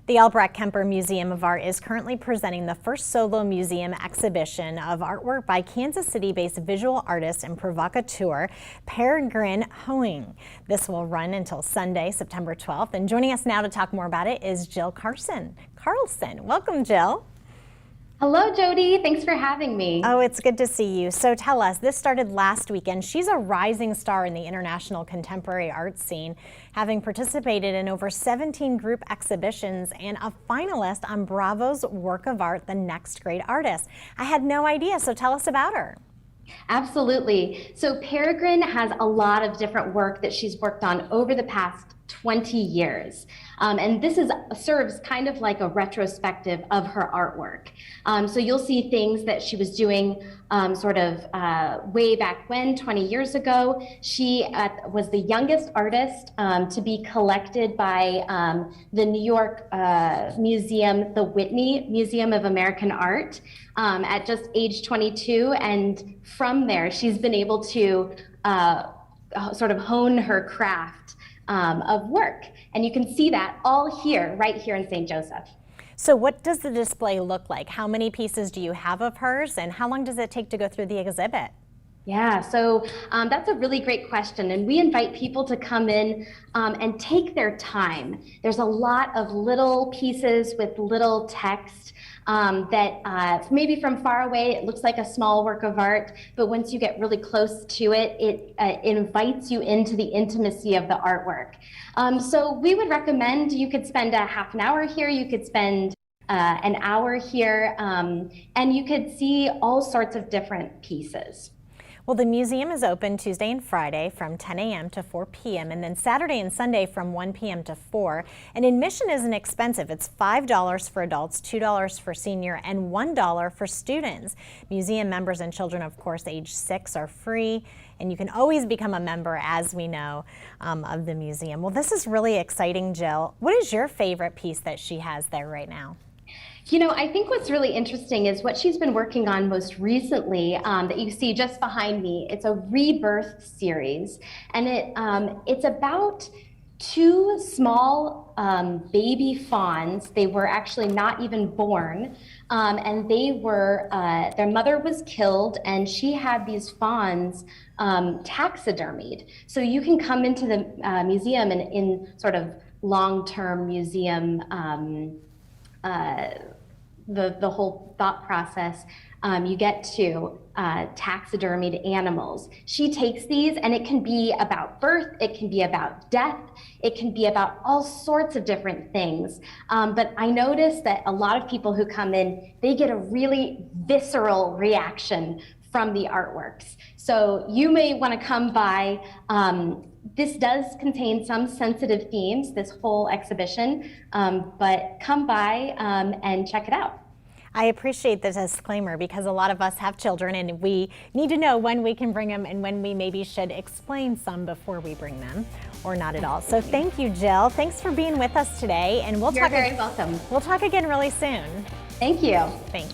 The Albrecht Kemper Museum of Art is currently presenting the first solo museum exhibition of artwork by Kansas City-based visual artist and provocateur Peregrine Hoeing. This will run until Sunday, September 12th. And joining us now to talk more about it is Jill Carlson. Welcome, Jill. Hello, Jody. Thanks for having me. Oh, it's good to see you. So tell us, this started last weekend. She's a rising star in the international contemporary art scene, having participated in over 17 group exhibitions and a finalist on Bravo's Work of Art, The Next Great Artist. I had no idea, so tell us about her. Absolutely. So Peregrine has a lot of different work that she's worked on over the past 20 years. And this serves kind of like a retrospective of her artwork. So you'll see things that she was doing way back when, 20 years ago. She was the youngest artist to be collected by the New York Museum, the Whitney Museum of American Art, at just age 22. And from there, she's been able to sort of hone her craft of work. And you can see that all here, right here in St. Joseph. So what does the display look like? How many pieces do you have of hers, and how long does it take to go through the exhibit? Yeah, so that's a really great question, and we invite people to come in and take their time. There's a lot of little pieces with little text that maybe from far away it looks like a small work of art, but once you get really close to it, it invites you into the intimacy of the artwork. So we would recommend you could spend a half an hour here, you could spend an hour here, and you could see all sorts of different pieces. Well, the museum is open Tuesday and Friday from 10 a.m. to 4 p.m. and then Saturday and Sunday from 1 p.m. to 4. And admission isn't expensive. It's $5 for adults, $2 for senior, and $1 for students. Museum members and children, of course, age 6 are free. And you can always become a member, as we know, of the museum. Well, this is really exciting, Jill. What is your favorite piece that she has there right now? You know, I think what's really interesting is what she's been working on most recently that you see just behind me. It's a rebirth series, and it's about two small baby fawns. They were actually not even born, and they were, their mother was killed, and she had these fawns taxidermied. So you can come into the museum and in sort of long-term museum the whole thought process, you get to taxidermied animals. She takes these, and it can be about birth, it can be about death, it can be about all sorts of different things. But I notice that a lot of people who come in, they get a really visceral reaction from the artworks. So you may want to come by. This does contain some sensitive themes, this whole exhibition, but come by and check it out. I appreciate the disclaimer because a lot of us have children and we need to know when we can bring them and when we maybe should explain some before we bring them, or not at all. So thank you, Jill. Thanks for being with us today, and You're very welcome. We'll talk again really soon. Thank you. Thanks.